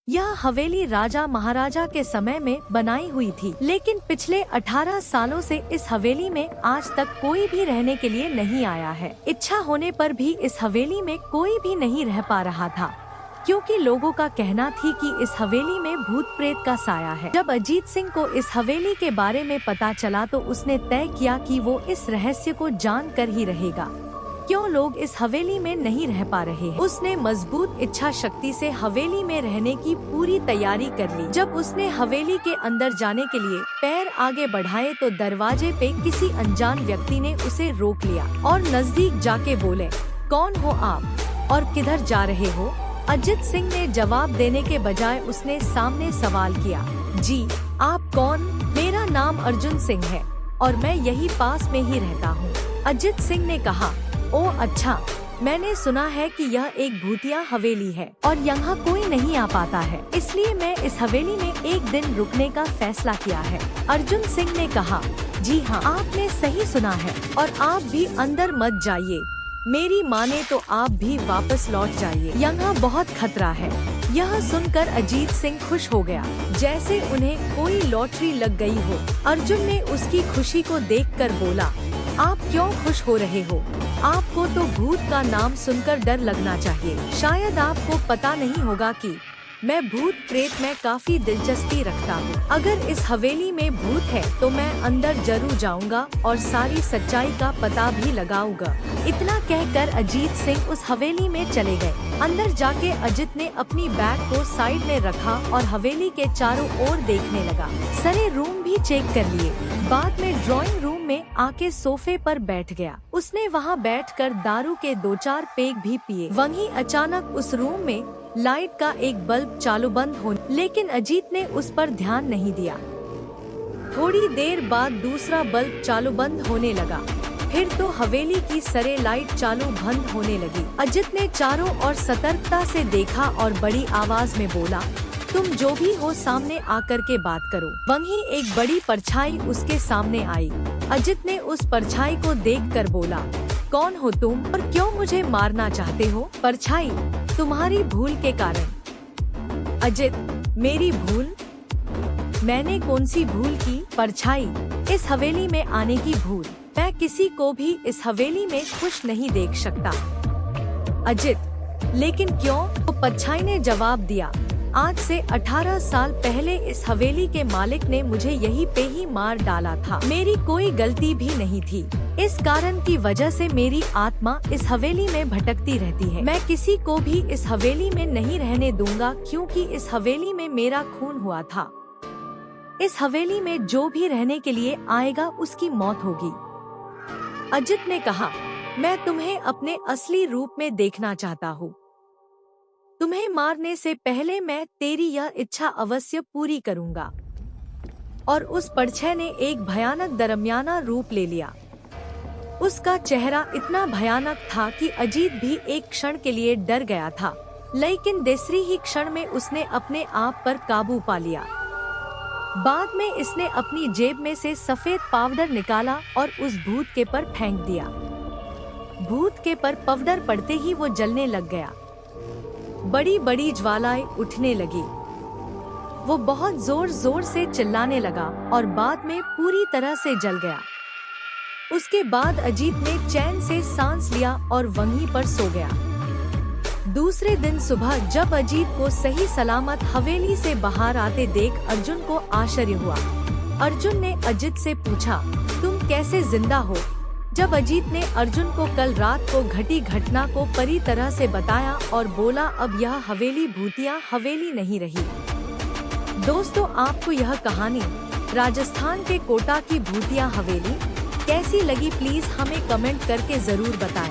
यह हवेली राजा महाराजा के समय में बनाई हुई थी, लेकिन पिछले 18 सालों से इस हवेली में आज तक कोई भी रहने के लिए नहीं आया है। इच्छा होने पर भी इस हवेली में कोई भी नहीं रह पा रहा था, क्योंकि लोगों का कहना थी कि इस हवेली में भूत प्रेत का साया है। जब अजीत सिंह को इस हवेली के बारे में पता चला तो उसने तय किया कि वो इस रहस्य को जान कर ही रहेगा, क्यों लोग इस हवेली में नहीं रह पा रहे हैं। उसने मजबूत इच्छा शक्ति से हवेली में रहने की पूरी तैयारी कर ली। जब उसने हवेली के अंदर जाने के लिए पैर आगे बढ़ाए तो दरवाजे पे किसी अनजान व्यक्ति ने उसे रोक लिया और नजदीक जाके बोले, कौन हो आप और किधर जा रहे हो? अजीत सिंह ने जवाब देने के बजाय उसने सामने सवाल किया, जी आप कौन? मेरा नाम अर्जुन सिंह है और मैं यही पास में ही रहता हूँ। अजीत सिंह ने कहा, ओ अच्छा, मैंने सुना है कि यह एक भूतिया हवेली है और यहाँ कोई नहीं आ पाता है, इसलिए मैं इस हवेली में एक दिन रुकने का फैसला किया है। अर्जुन सिंह ने कहा, जी हाँ, आपने सही सुना है और आप भी अंदर मत जाइए, मेरी माने तो आप भी वापस लौट जाइए, यहाँ बहुत खतरा है। यह सुनकर अजीत सिंह खुश हो गया, जैसे उन्हें कोई लॉटरी लग गई हो। अर्जुन ने उसकी खुशी को देखकर बोला, आप क्यों खुश हो रहे हो? आपको तो भूत का नाम सुनकर डर लगना चाहिए। शायद आपको पता नहीं होगा कि मैं भूत प्रेत में काफी दिलचस्पी रखता हूँ। अगर इस हवेली में भूत है तो मैं अंदर जरूर जाऊँगा और सारी सच्चाई का पता भी लगाऊंगा। इतना कहकर अजीत सिंह उस हवेली में चले गए। अंदर जाके अजित ने अपनी बैग को साइड में रखा और हवेली के चारों ओर देखने लगा। सारे रूम भी चेक कर लिए। बाद में ड्राइंग रूम में आके सोफे पर बैठ गया। उसने वहाँ बैठकर दारू के 2-4 पेग भी पिए। वहीं अचानक उस रूम में लाइट का एक बल्ब चालू बंद हो, लेकिन अजीत ने उस पर ध्यान नहीं दिया। थोड़ी देर बाद दूसरा बल्ब चालू बंद होने लगा। फिर तो हवेली की सारे लाइट चालू बंद होने लगी। अजित ने चारों ओर सतर्कता से देखा और बड़ी आवाज में बोला, तुम जो भी हो सामने आकर के बात करो। वहीं एक बड़ी परछाई उसके सामने आई। अजित ने उस परछाई को देखकर बोला, कौन हो तुम और क्यों मुझे मारना चाहते हो? परछाई, तुम्हारी भूल के कारण। अजित, मेरी भूल? मैंने कौन सी भूल की? परछाई, इस हवेली में आने की भूल। मैं किसी को भी इस हवेली में खुश नहीं देख सकता। अजित, लेकिन क्यों? तो परछाई ने जवाब दिया, आज से 18 साल पहले इस हवेली के मालिक ने मुझे यहीं पे ही मार डाला था। मेरी कोई गलती भी नहीं थी। इस कारण की वजह से मेरी आत्मा इस हवेली में भटकती रहती है। मैं किसी को भी इस हवेली में नहीं रहने दूंगा, क्योंकि इस हवेली में मेरा खून हुआ था। इस हवेली में जो भी रहने के लिए आएगा उसकी मौत होगी। अजित ने कहा, मैं तुम्हें अपने असली रूप में देखना चाहता हूँ। तुम्हें मारने से पहले मैं तेरी यह इच्छा अवश्य पूरी करूंगा। और उस परछाई ने एक भयानक दरमियाना रूप ले लिया। उसका चेहरा इतना भयानक था कि अजीत भी एक क्षण के लिए डर गया था, लेकिन दूसरी ही क्षण में उसने अपने आप पर काबू पा लिया। बाद में इसने अपनी जेब में से सफेद पाउडर निकाला और उस भूत के पर फेंक दिया। भूत के पर पाउडर पड़ते ही वो जलने लग गया। बड़ी बड़ी ज्वालाएं उठने लगी। वो बहुत जोर जोर से चिल्लाने लगा और बाद में पूरी तरह से जल गया। उसके बाद अजीत ने चैन से सांस लिया और वहीं पर सो गया। दूसरे दिन सुबह जब अजीत को सही सलामत हवेली से बाहर आते देख अर्जुन को आश्चर्य हुआ। अर्जुन ने अजीत से पूछा, तुम कैसे जिंदा हो? जब अजीत ने अर्जुन को कल रात को घटी घटना को पूरी तरह से बताया और बोला, अब यह हवेली भूतिया हवेली नहीं रही। दोस्तों, आपको यह कहानी राजस्थान के कोटा की भूतिया हवेली कैसी लगी, प्लीज हमें कमेंट करके जरूर बताएं।